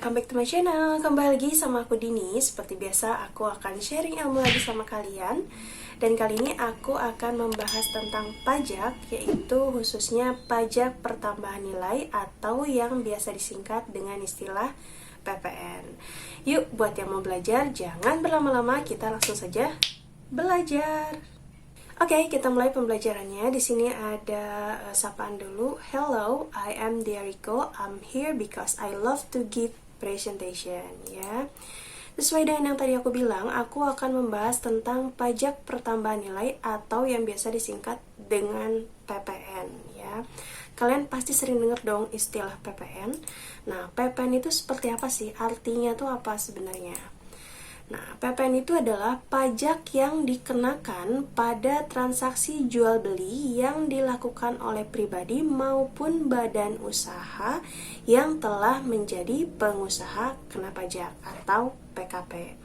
welcome back to my channel. Kembali lagi sama aku Dini. Seperti biasa aku akan sharing ilmu lagi sama kalian. Dan kali ini aku akan membahas tentang pajak, yaitu khususnya pajak pertambahan nilai atau yang biasa disingkat dengan istilah PPN. Yuk, buat yang mau belajar jangan berlama-lama, kita langsung saja belajar. Oke, kita mulai pembelajarannya. Di sini ada sapaan dulu. Hello, I am Diariko. I'm here because I love to give presentation. Ya, sesuai dengan yang tadi aku bilang, aku akan membahas tentang pajak pertambahan nilai atau yang biasa disingkat dengan PPN. Ya, kalian pasti sering dengar dong istilah PPN. Nah, PPN itu seperti apa sih? Artinya tuh apa sebenarnya? Nah, PPN itu adalah pajak yang dikenakan pada transaksi jual beli yang dilakukan oleh pribadi maupun badan usaha yang telah menjadi pengusaha kena pajak atau PKP.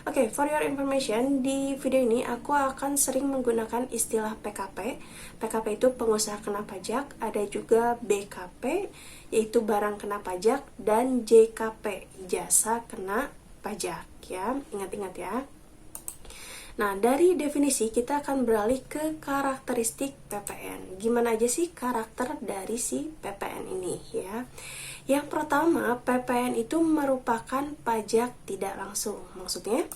Oke, for your information, di video ini aku akan sering menggunakan istilah PKP. PKP itu pengusaha kena pajak, ada juga BKP, yaitu barang kena pajak, dan JKP, jasa kena pajak. Ya, ingat-ingat ya. Nah, dari definisi kita akan beralih ke karakteristik PPN. Gimana aja sih karakter dari si PPN ini ya? Yang pertama, PPN itu merupakan pajak tidak langsung. Maksudnya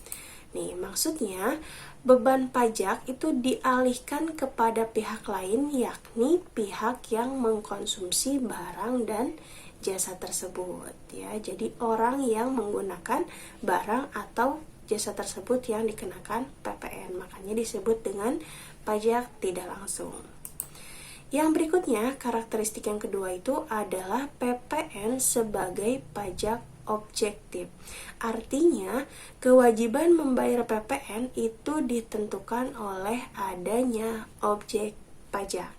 beban pajak itu dialihkan kepada pihak lain, yakni pihak yang mengkonsumsi barang dan jasa tersebut ya. Jadi orang yang menggunakan barang atau jasa tersebut yang dikenakan PPN, makanya disebut dengan pajak tidak langsung. Yang berikutnya, karakteristik yang kedua itu adalah PPN sebagai pajak objektif. Artinya, kewajiban membayar PPN itu ditentukan oleh adanya objek pajak.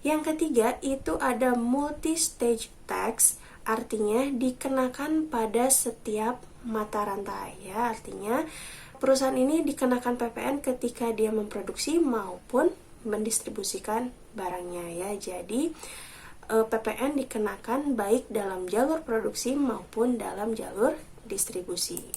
Yang ketiga itu ada multi-stage tax, artinya dikenakan pada setiap mata rantai ya. Artinya perusahaan ini dikenakan PPN ketika dia memproduksi maupun mendistribusikan barangnya ya. Jadi PPN dikenakan baik dalam jalur produksi maupun dalam jalur distribusi.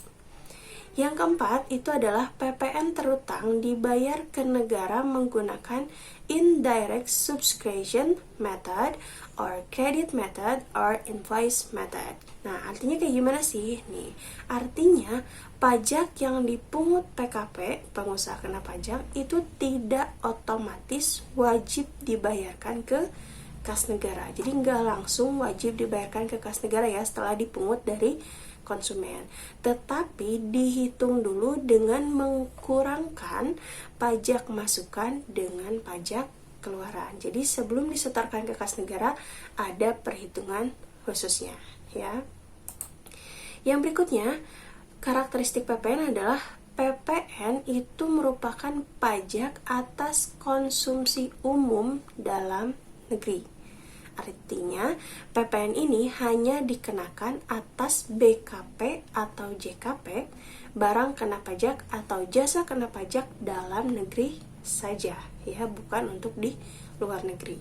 Yang keempat itu adalah PPN terutang dibayar ke negara menggunakan indirect subscription method or credit method or invoice method. Nah, artinya kayak gimana sih? Nih, artinya pajak yang dipungut PKP, pengusaha kena pajak, itu tidak otomatis wajib dibayarkan ke kas negara. Jadi nggak langsung wajib dibayarkan ke kas negara ya setelah dipungut dari konsumen, tetapi dihitung dulu dengan mengkurangkan pajak masukan dengan pajak keluaran. Jadi sebelum disetorkan ke kas negara ada perhitungan khususnya ya. Yang berikutnya, karakteristik PPN adalah PPN itu merupakan pajak atas konsumsi umum dalam negeri. Artinya, PPN ini hanya dikenakan atas BKP atau JKP, barang kena pajak atau jasa kena pajak dalam negeri saja, ya, bukan untuk di luar negeri.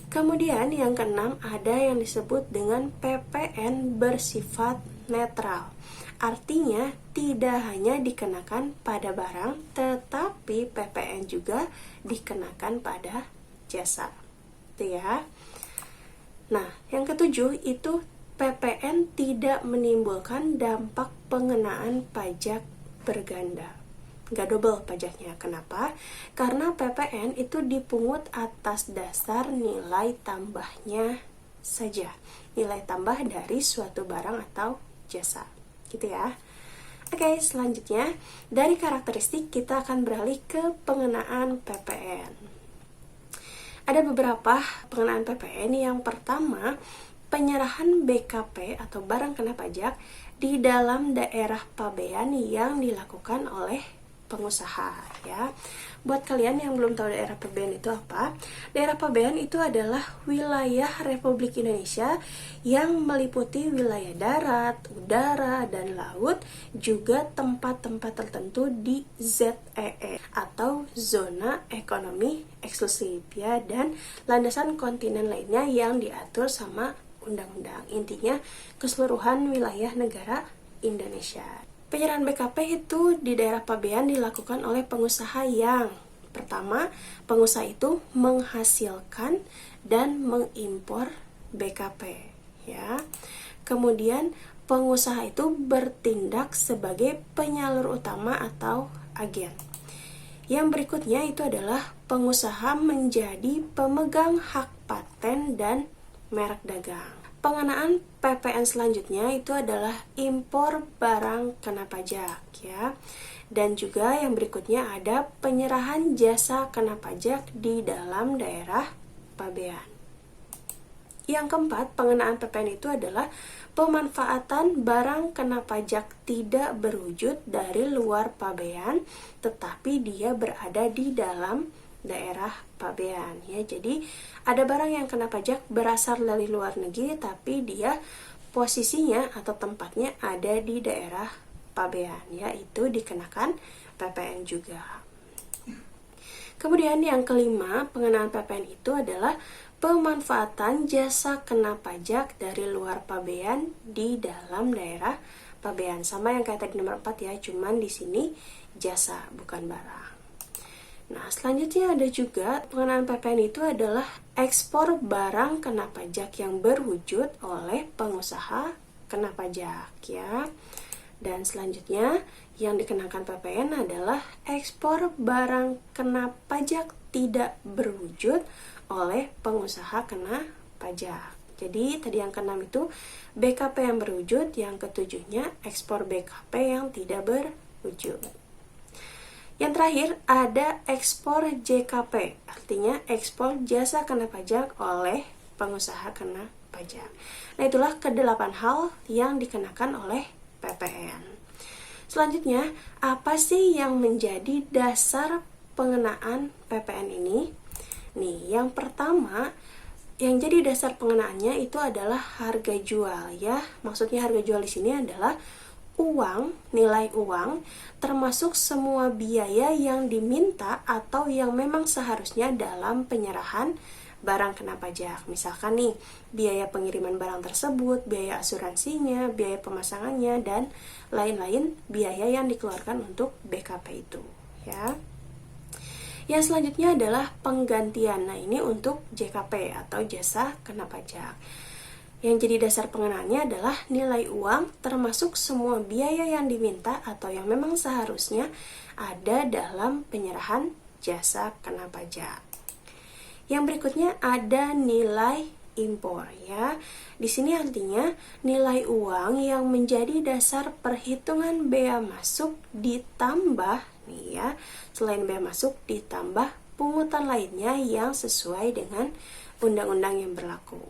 Kemudian yang keenam ada yang disebut dengan PPN bersifat netral. Artinya, tidak hanya dikenakan pada barang, tetapi PPN juga dikenakan pada jasa. Itu ya. Nah, yang ketujuh itu PPN tidak menimbulkan dampak pengenaan pajak berganda. Nggak double pajaknya. Kenapa? Karena PPN itu dipungut atas dasar nilai tambahnya saja. Nilai tambah dari suatu barang atau jasa. Gitu ya. Oke, selanjutnya dari karakteristik kita akan beralih ke pengenaan PPN. Ada beberapa pengenaan PPN. Yang pertama, penyerahan BKP atau barang kena pajak di dalam daerah pabean yang dilakukan oleh pengusaha ya. Buat kalian yang belum tahu daerah pabean itu apa, daerah pabean itu adalah wilayah Republik Indonesia yang meliputi wilayah darat, udara, dan laut, juga tempat-tempat tertentu di ZEE atau zona ekonomi eksklusif ya, dan landasan kontinen lainnya yang diatur sama undang-undang. Intinya keseluruhan wilayah negara Indonesia. Penyerahan BKP itu di daerah pabean dilakukan oleh pengusaha yang pertama, pengusaha itu menghasilkan dan mengimpor BKP, ya. Kemudian pengusaha itu bertindak sebagai penyalur utama atau agen. Yang berikutnya itu adalah pengusaha menjadi pemegang hak paten dan merek dagang. Pengenaan PPN selanjutnya itu adalah impor barang kena pajak, ya. Dan juga yang berikutnya ada penyerahan jasa kena pajak di dalam daerah pabean. Yang keempat, pengenaan PPN itu adalah pemanfaatan barang kena pajak tidak berwujud dari luar pabean, tetapi dia berada di dalam daerah pabean, ya. Jadi ada barang yang kena pajak berasal dari luar negeri, tapi dia posisinya atau tempatnya ada di daerah pabean, yaitu dikenakan PPN juga. Kemudian yang kelima, pengenaan PPN itu adalah pemanfaatan jasa kena pajak dari luar pabean di dalam daerah pabean. Sama yang kayak tadi nomor 4 ya, cuman di sini jasa bukan barang. Nah, selanjutnya ada juga pengenaan PPN itu adalah ekspor barang kena pajak yang berwujud oleh pengusaha kena pajak, ya. Dan selanjutnya yang dikenakan PPN adalah ekspor barang kena pajak tidak berwujud oleh pengusaha kena pajak. Jadi tadi yang keenam itu BKP yang berwujud, yang ketujuhnya ekspor BKP yang tidak berwujud. Yang terakhir ada ekspor JKP, artinya ekspor jasa kena pajak oleh pengusaha kena pajak. Nah, itulah ke-8 hal yang dikenakan oleh PPN. Selanjutnya, apa sih yang menjadi dasar pengenaan PPN ini? Nih, yang pertama, yang jadi dasar pengenaannya itu adalah harga jual, ya. Maksudnya harga jual di sini adalah uang, nilai uang, termasuk semua biaya yang diminta atau yang memang seharusnya dalam penyerahan barang kena pajak. Misalkan nih, biaya pengiriman barang tersebut, biaya asuransinya, biaya pemasangannya, dan lain-lain biaya yang dikeluarkan untuk BKP itu, ya. Yang selanjutnya adalah penggantian. Nah, ini untuk JKP atau jasa kena pajak. Yang jadi dasar pengenaannya adalah nilai uang termasuk semua biaya yang diminta atau yang memang seharusnya ada dalam penyerahan jasa kena pajak. Yang berikutnya ada nilai impor, ya. Di sini artinya nilai uang yang menjadi dasar perhitungan bea masuk ditambah nih, ya. Selain bea masuk ditambah pungutan lainnya yang sesuai dengan undang-undang yang berlaku.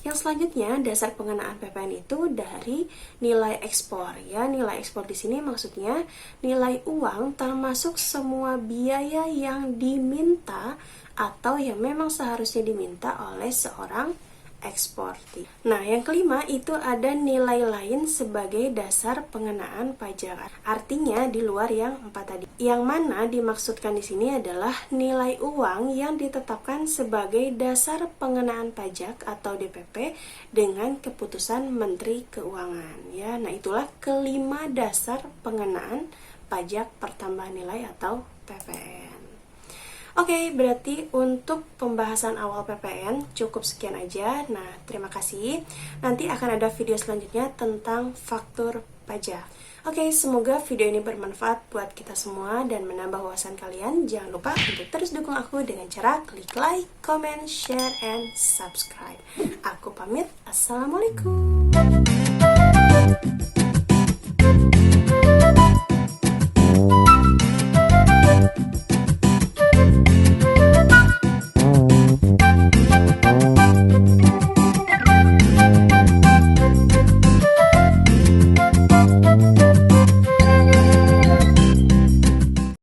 Yang selanjutnya, dasar pengenaan PPN itu dari nilai ekspor, ya. Nilai ekspor di sini maksudnya nilai uang termasuk semua biaya yang diminta atau yang memang seharusnya diminta oleh seorang eksportir. Nah, yang kelima itu ada nilai lain sebagai dasar pengenaan pajak. Artinya di luar yang 4 tadi. Yang mana dimaksudkan di sini adalah nilai uang yang ditetapkan sebagai dasar pengenaan pajak atau DPP dengan keputusan Menteri Keuangan, ya. Nah, itulah kelima dasar pengenaan pajak pertambahan nilai atau PPN. Oke, berarti untuk pembahasan awal PPN cukup sekian aja. Nah, terima kasih. Nanti akan ada video selanjutnya tentang faktur pajak. Oke, semoga video ini bermanfaat buat kita semua dan menambah wawasan kalian. Jangan lupa untuk terus dukung aku dengan cara klik like, comment, share, and subscribe. Aku pamit. Assalamualaikum.